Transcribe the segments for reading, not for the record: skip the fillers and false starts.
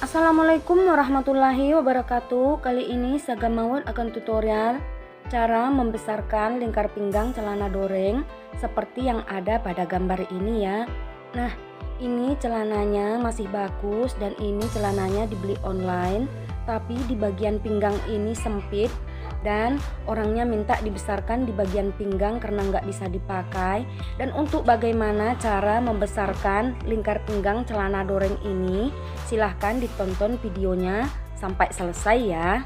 Assalamualaikum warahmatullahi wabarakatuh. Kali ini Saga Mawar akan tutorial cara membesarkan lingkar pinggang celana doreng seperti yang ada pada gambar ini ya. Nah, ini celananya masih bagus dan ini celananya dibeli online, tapi di bagian pinggang ini sempit dan orangnya minta dibesarkan di bagian pinggang karena nggak bisa dipakai. Dan untuk bagaimana cara membesarkan lingkar pinggang celana doreng ini, silahkan ditonton videonya sampai selesai ya.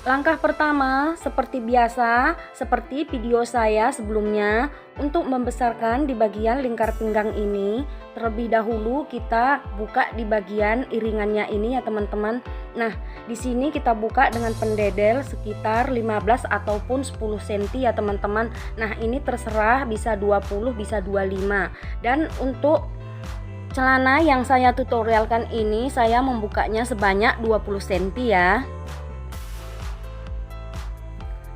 Langkah pertama, seperti biasa, seperti video saya sebelumnya, untuk membesarkan di bagian lingkar pinggang ini, terlebih dahulu kita buka di bagian iringannya ini ya teman-teman. Nah, di sini kita buka dengan pendedel sekitar 15 ataupun 10 cm ya teman-teman. Nah, ini terserah, bisa 20, bisa 25. Dan untuk celana yang saya tutorialkan ini, saya membukanya sebanyak 20 cm ya.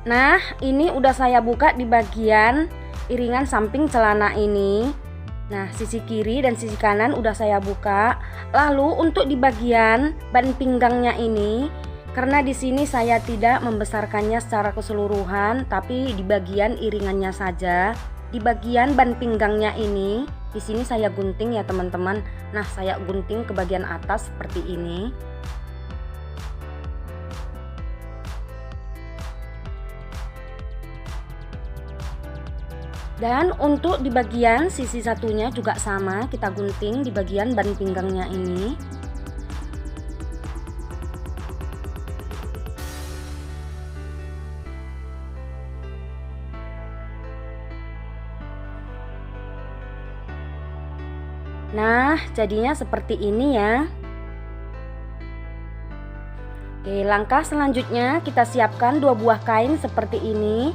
Nah, ini udah saya buka di bagian iringan samping celana ini. Nah, sisi kiri dan sisi kanan udah saya buka. Lalu untuk di bagian ban pinggangnya ini, karena di sini saya tidak membesarkannya secara keseluruhan, tapi di bagian iringannya saja. Di bagian ban pinggangnya ini, di sini saya gunting ya teman-teman. Nah, saya gunting ke bagian atas seperti ini. Dan untuk di bagian sisi satunya juga sama, kita gunting di bagian ban pinggangnya ini. Nah, jadinya seperti ini ya. Oke, langkah selanjutnya kita siapkan 2 buah kain seperti ini.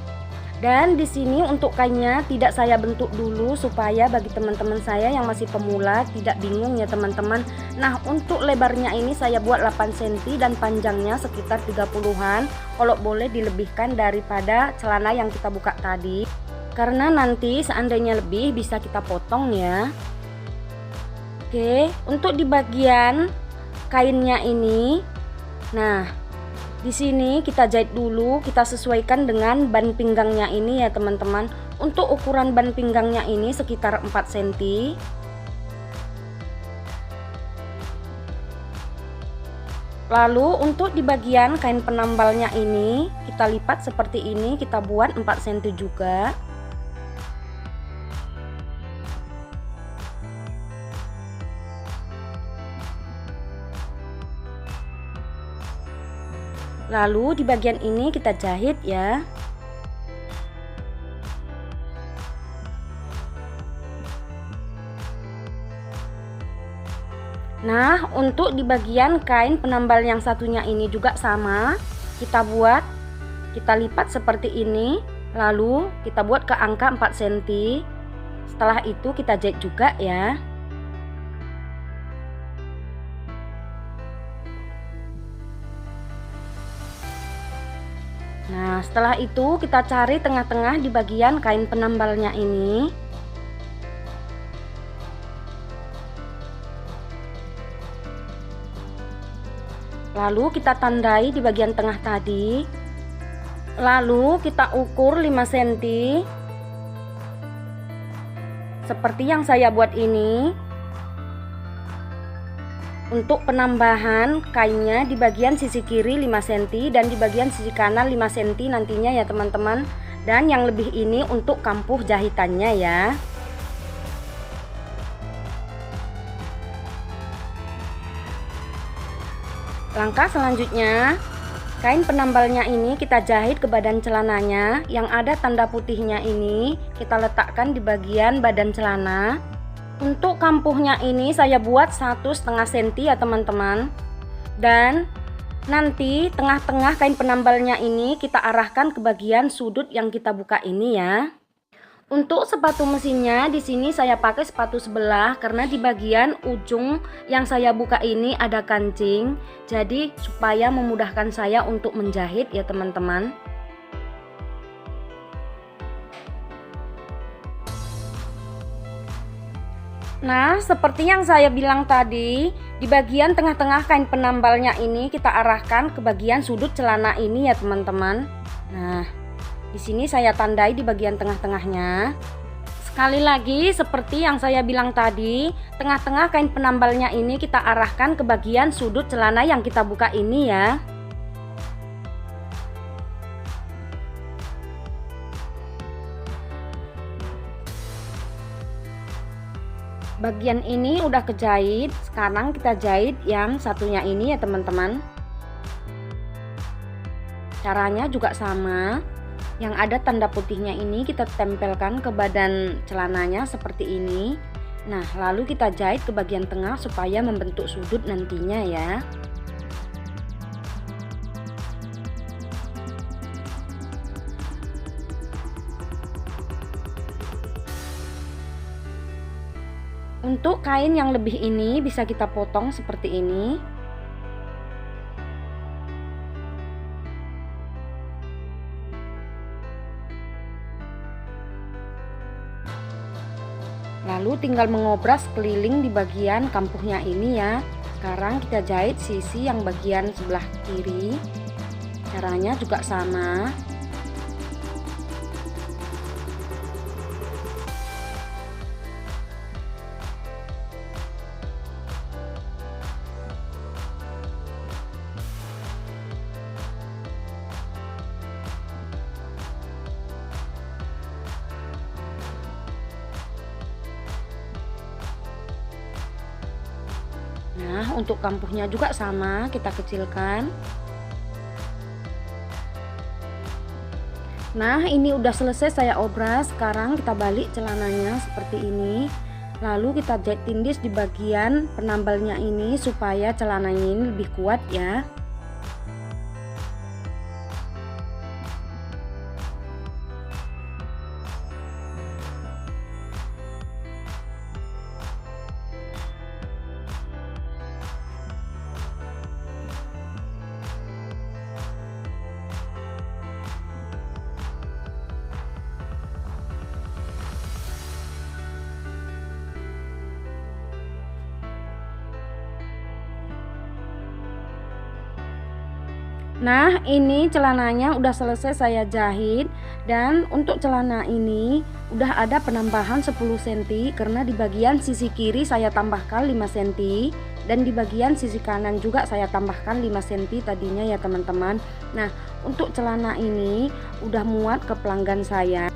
Dan di sini untuk kainnya tidak saya bentuk dulu supaya bagi teman-teman saya yang masih pemula tidak bingung ya teman-teman. Nah, untuk lebarnya ini saya buat 8 cm dan panjangnya sekitar 30-an. Kalau boleh dilebihkan daripada celana yang kita buka tadi, karena nanti seandainya lebih bisa kita potong ya. Oke, untuk di bagian kainnya ini, nah di sini kita jahit dulu, kita sesuaikan dengan ban pinggangnya ini ya teman-teman. Untuk ukuran ban pinggangnya ini sekitar 4 cm. Lalu untuk di bagian kain penambalnya ini, kita lipat seperti ini, kita buat 4 cm juga. Lalu di bagian ini kita jahit ya. Nah, untuk di bagian kain penambal yang satunya ini juga sama. Kita lipat seperti ini. Lalu kita buat ke angka 4 cm. Setelah itu kita jahit juga ya. Nah, setelah itu kita cari tengah-tengah di bagian kain penambalnya ini. Lalu kita tandai di bagian tengah tadi. Lalu kita ukur 5 cm. Seperti yang saya buat ini. Untuk penambahan kainnya di bagian sisi kiri 5 cm dan di bagian sisi kanan 5 cm nantinya ya teman-teman. Dan yang lebih ini untuk kampuh jahitannya ya. Langkah selanjutnya, kain penambalnya ini kita jahit ke badan celananya. Yang ada tanda putihnya ini kita letakkan di bagian badan celana. Untuk kampuhnya ini saya buat 1,5 cm ya teman-teman. Dan nanti tengah-tengah kain penambalnya ini kita arahkan ke bagian sudut yang kita buka ini ya. Untuk sepatu mesinnya di sini saya pakai sepatu sebelah karena di bagian ujung yang saya buka ini ada kancing. Jadi supaya memudahkan saya untuk menjahit ya teman-teman. Nah, seperti yang saya bilang tadi, di bagian tengah-tengah kain penambalnya ini kita arahkan ke bagian sudut celana ini ya teman-teman. Nah, di sini saya tandai di bagian tengah-tengahnya. Sekali lagi seperti yang saya bilang tadi, tengah-tengah kain penambalnya ini kita arahkan ke bagian sudut celana yang kita buka ini ya. Bagian ini udah kejahit, sekarang kita jahit yang satunya ini ya teman-teman. Caranya juga sama. Yang ada tanda putihnya ini kita tempelkan ke badan celananya seperti ini. Nah, lalu kita jahit ke bagian tengah supaya membentuk sudut nantinya ya. Untuk kain yang lebih ini bisa kita potong seperti ini. Lalu tinggal mengobras keliling di bagian kampuhnya ini ya. Sekarang kita jahit sisi yang bagian sebelah kiri. Caranya juga sama. Nah, untuk kampuhnya juga sama, kita kecilkan. Nah, ini udah selesai saya obras. Sekarang kita balik celananya seperti ini. Lalu kita jahit tindis di bagian penambalnya ini supaya celananya ini lebih kuat ya. Nah, ini celananya udah selesai saya jahit, dan untuk celana ini udah ada penambahan 10 cm karena di bagian sisi kiri saya tambahkan 5 cm dan di bagian sisi kanan juga saya tambahkan 5 cm tadinya ya teman-teman. Nah, untuk celana ini udah muat ke pelanggan saya.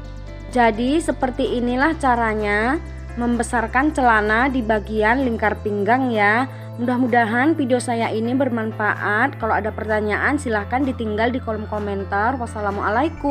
Jadi seperti inilah caranya membesarkan celana di bagian lingkar pinggang ya. Mudah-mudahan video saya ini bermanfaat. Kalau ada pertanyaan silahkan ditinggal di kolom komentar. Wassalamualaikum.